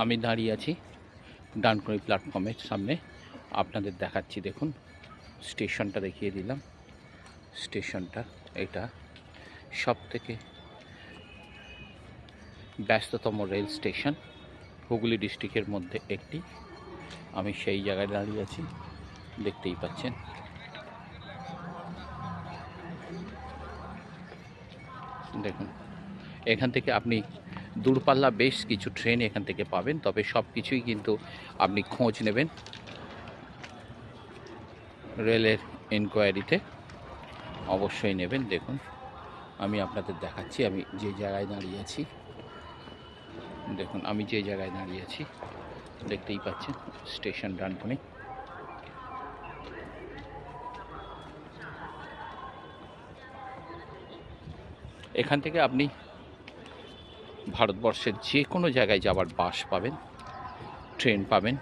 আমি দাঁড়িয়ে আছি ডানকুনি প্ল্যাটফর্মের সামনে। আপনাদের দেখাচ্ছি, দেখুন স্টেশনটা দেখিয়ে দিলাম। স্টেশনটা এটা সবথেকে ব্যস্ততম রেল স্টেশন হুগলি ডিস্ট্রিক্টের মধ্যে একটি। আমি সেই জায়গায় দাঁড়িয়ে আছি, দেখতেই পাচ্ছেন। দেখুন, এখান থেকে আপনি দূরপাল্লা বেশ কিছু ট্রেন এখান থেকে পাবেন, তবে সব কিছুই কিন্তু আপনি খোঁজ নেবেন রেলের ইনকোয়ারিতে, অবশ্যই নেবেন। দেখুন, আমি আপনাদের দেখাচ্ছি আমি যে জায়গায় দাঁড়িয়ে আছি। দেখুন, আমি যে জায়গায় দাঁড়িয়ে আছি দেখতেই পাচ্ছেন, স্টেশন ডানকুনি। এখান থেকে আপনি ভারতবর্ষের যে কোনো জায়গায় যাওয়ার বাস পাবেন, ট্রেন পাবেন।